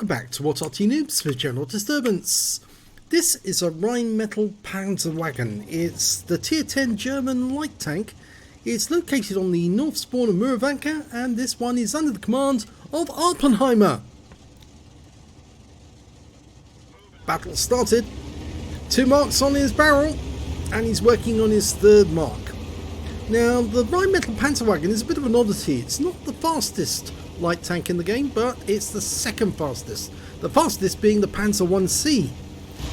welcome back to Arty Noobs for General Disturbance. This is a Rheinmetall Panzerwagen. It's the Tier 10 German light tank. It's located on the north spawn of Murovanka, and this one is under the command of Awppenheimer. Battle started. 2 marks on his barrel, and he's working on his 3rd mark. Now, the Rheinmetall Panzerwagen is a bit of an oddity. It's not the fastest light tank in the game, but it's the 2nd fastest. The fastest being the Panzer 1C.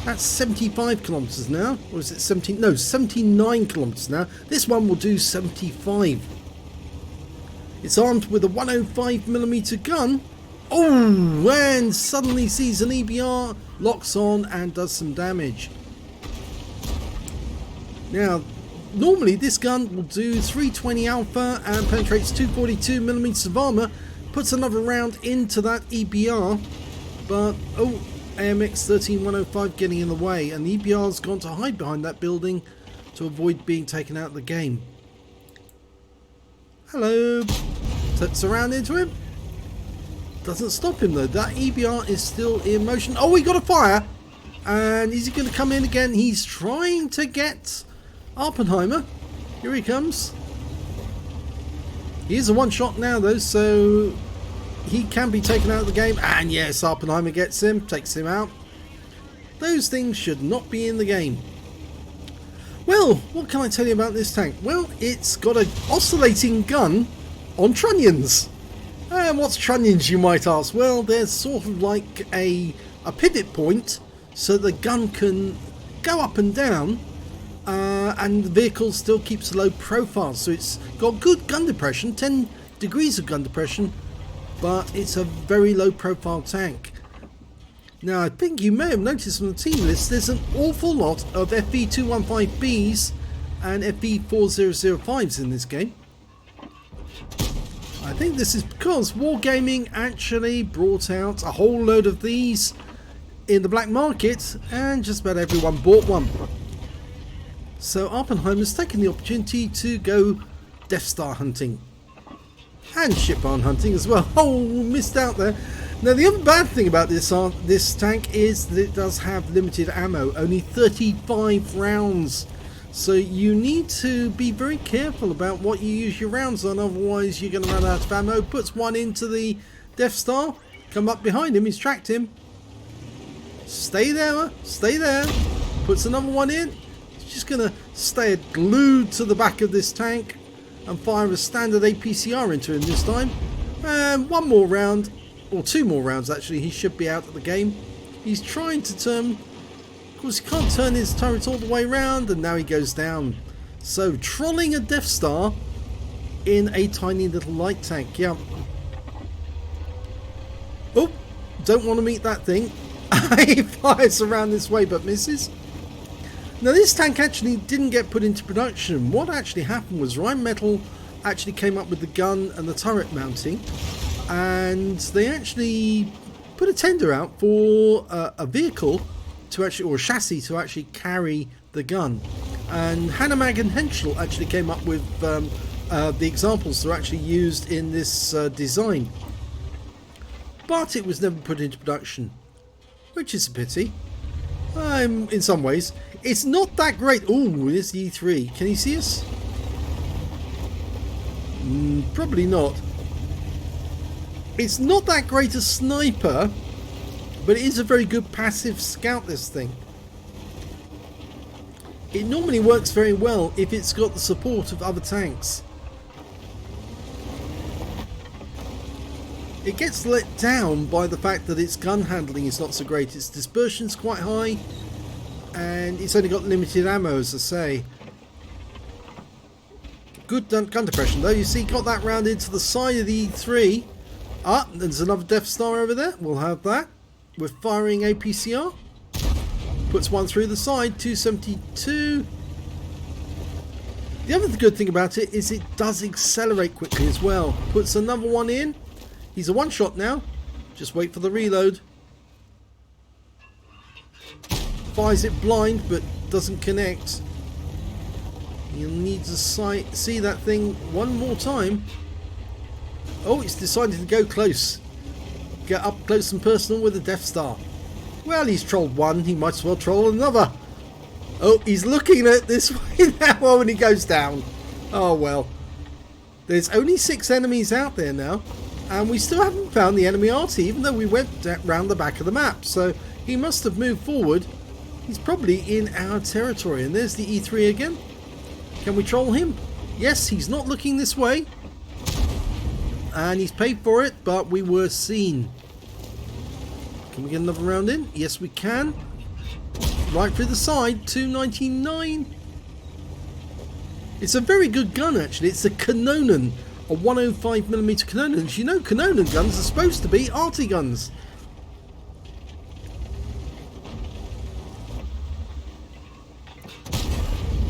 That's 75 kilometers now, or is it 79 kilometers now. This one will do 75. It's armed with a 105mm gun. Oh, and suddenly sees an EBR, locks on and does some damage. Now, normally this gun will do 320 alpha and penetrates 242mm of armor, puts another round into that EBR, but oh, AMX 13105 getting in the way, and the EBR's gone to hide behind that building to avoid being taken out of the game. Hello. Sets around into him. Doesn't stop him though. That EBR is still in motion. Oh, he got a fire. And is he going to come in again? He's trying to get Awppenheimer. Here he comes. He is a one-shot now though, so he can be taken out of the game. And yes, Awppenheimer gets him, takes him out. Those things should not be in the game. Well, what can I tell you about this tank? Well, it's got an oscillating gun on trunnions. And what's trunnions, you might ask? Well, there's sort of like a pivot point so the gun can go up and down, and the vehicle still keeps a low profile. So it's got good gun depression, 10 degrees of gun depression, but it's a very low profile tank. Now, I think you may have noticed from the team list, there's an awful lot of FV215Bs and FV4005s in this game. I think this is because Wargaming actually brought out a whole load of these in the black market, and just about everyone bought one. So Awppenheimer's taken the opportunity to go Death Star hunting. And ship barn hunting as well. Oh, missed out there. Now, the other bad thing about this tank is that it does have limited ammo, only 35 rounds. So you need to be very careful about what you use your rounds on, otherwise you're going to run out of ammo. Puts one into the Death Star, come up behind him, he's tracked him. Stay there, stay there. Puts another one in. He's just going to stay glued to the back of this tank and fire a standard APCR into him this time. And one more round, or 2 more rounds actually, he should be out of the game. He's trying to turn, of course he can't turn his turret all the way around, and now he goes down. So trolling a Death Star in a tiny little light tank, yeah. Oh, don't want to meet that thing. He fires around this way but misses. Now, this tank actually didn't get put into production. What actually happened was Rheinmetall actually came up with the gun and the turret mounting, and they actually put a tender out for a vehicle to actually, or a chassis to actually carry the gun. And Hannemag and Henschel actually came up with the examples that are actually used in this design. But it was never put into production, which is a pity. In some ways. It's not that great. Oh, this E3. Can you see us? Probably not. It's not that great a sniper, but it is a very good passive scout, this thing. It normally works very well if it's got the support of other tanks. It gets let down by the fact that its gun handling is not so great. Its dispersion's quite high, and it's only got limited ammo, as I say. Good gun depression though. You see, got that round into the side of the E3. Ah, there's another Death Star over there. We'll have that. We're firing APCR. Puts one through the side, 272. The other good thing about it is it does accelerate quickly as well. Puts another one in. He's a one-shot now. Just wait for the reload. Fires it blind, but doesn't connect. You'll need to see that thing one more time. Oh, it's decided to go close. get up close and personal with the Death Star. Well, he's trolled one, he might as well troll another. Oh, he's looking at this way now when he goes down. Oh well. There's only 6 enemies out there now, and we still haven't found the enemy Arty, even though we went round the back of the map. So he must have moved forward. He's probably in our territory. And there's the E3 again. Can we troll him? Yes, he's not looking this way. And he's paid for it, but we were seen. Can we get another round in? Yes, we can. Right through the side, 299. It's a very good gun, actually. It's a Kanonen, a 105mm Kanonen. As you know, Kanonen guns are supposed to be Arty guns.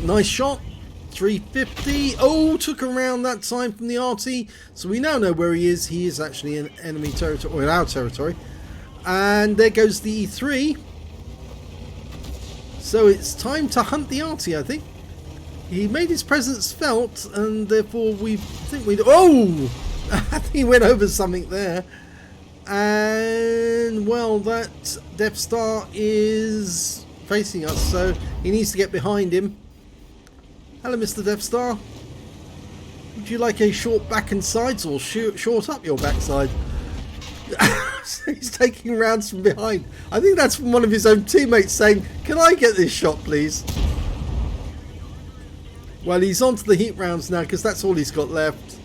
Nice shot. 350. Oh, took around that time from the Arty. So we now know where he is. He is actually in enemy territory, or in our territory. And there goes the E3. So it's time to hunt the Arty, I think. He made his presence felt, and therefore we think we... Oh! I think he went over something there. And, well, that Death Star is facing us, so he needs to get behind him. Hello, Mr. Death Star. Would you like a short back and sides, or short up your backside? So he's taking rounds from behind. I think that's from one of his own teammates saying, "Can I get this shot, please?" Well, he's on to the heat rounds now because that's all he's got left.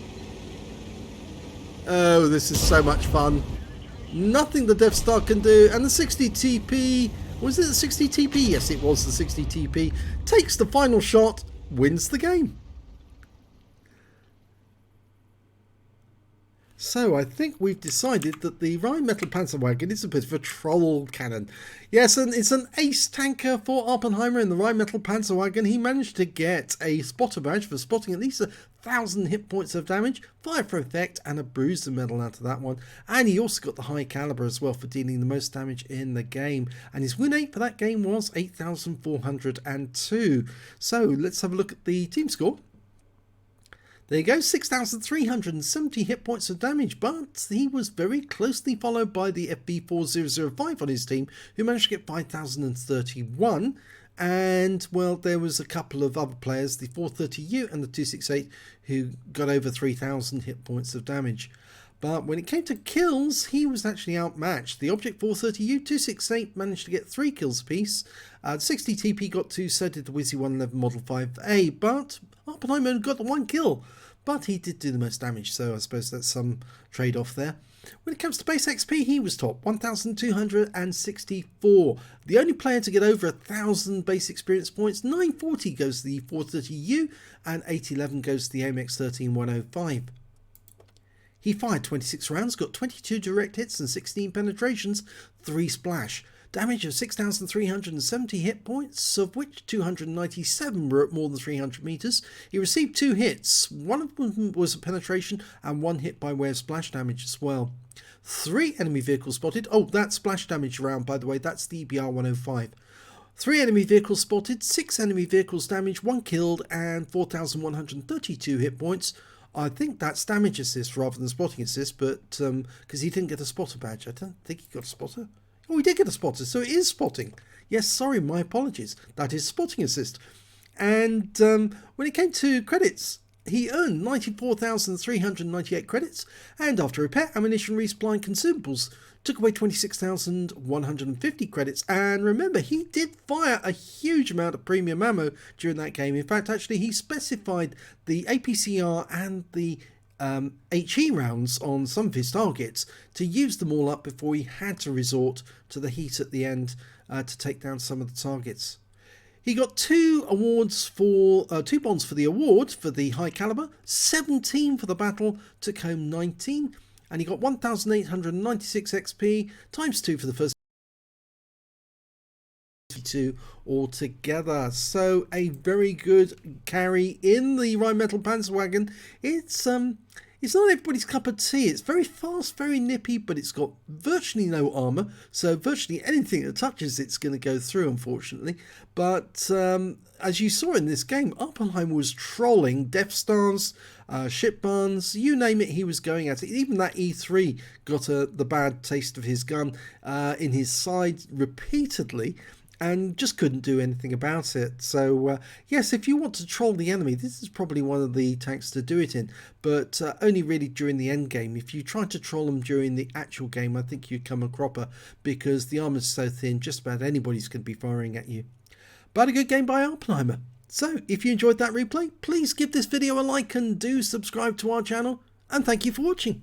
Oh, this is so much fun. Nothing the Death Star can do. And the 60 TP, was it the 60 TP? Yes, it was the 60 TP. Takes the final shot, wins the game. So I think we've decided that the Rheinmetall Panzerwagen is a bit of a troll cannon. Yes, and it's an ace tanker for Awppenheimer in the Rheinmetall Panzerwagen. He managed to get a spotter badge for spotting at least 1,000 hit points of damage, fire for effect, and a bruiser medal out of that one. And he also got the high caliber as well for dealing the most damage in the game. And his win rate for that game was 8,402. So let's have a look at the team score. There you go, 6,370 hit points of damage, but he was very closely followed by the FB4005 on his team, who managed to get 5,031. And, well, there was a couple of other players, the 430U and the 268, who got over 3,000 hit points of damage. But when it came to kills, he was actually outmatched. The Object 430U 268 managed to get 3 kills apiece. 60 TP got 2, so did the Wizzy 111 Model 5A, but Awppenheimer got the 1 kill. But he did do the most damage, so I suppose that's some trade-off there. When it comes to base XP, he was top, 1,264. The only player to get over 1,000 base experience points, 940 goes to the 430U, and 811 goes to the AMX13105. He fired 26 rounds, got 22 direct hits and 16 penetrations, 3 splash. Damage of 6,370 hit points, of which 297 were at more than 300 meters. He received 2 hits. One of them was a penetration and 1 hit by way of splash damage as well. 3 enemy vehicles spotted. Oh, that splash damage round, by the way, that's the BR105. 3 enemy vehicles spotted, 6 enemy vehicles damaged, 1 killed, and 4,132 hit points. I think that's damage assist rather than spotting assist, but because he didn't get a spotter badge. I don't think he got a spotter. Oh, he did get a spotter, so it is spotting. Yes, sorry, my apologies. That is spotting assist. And when it came to credits, he earned 94,398 credits, and after repair, ammunition, resupply, and consumables, took away 26,150 credits. And remember, he did fire a huge amount of premium ammo during that game. In fact, actually, he specified the APCR and the HE rounds on some of his targets to use them all up before he had to resort to the heat at the end to take down some of the targets. He got 2 awards for 2 bonds for the award for the high caliber, 17 for the battle, took home 19, and he got 1,896 XP times 2 for the first 2 altogether. So a very good carry in the Rheinmetall Panzerwagen. It's It's not everybody's cup of tea. It's very fast, very nippy, but it's got virtually no armor, so virtually anything that touches it's going to go through, unfortunately. But as you saw in this game, Awppenheimer was trolling Death Stars, ship barns, you name it, he was going at it. Even that E3 got the bad taste of his gun in his side repeatedly, and just couldn't do anything about it. So yes, if you want to troll the enemy, this is probably one of the tanks to do it in, but only really during the end game. If you try to troll them during the actual game, I think you'd come a cropper, because the armor's so thin, just about anybody's going to be firing at you. But a good game by Awppenheimer. So if you enjoyed that replay, please give this video a like and do subscribe to our channel, and thank you for watching.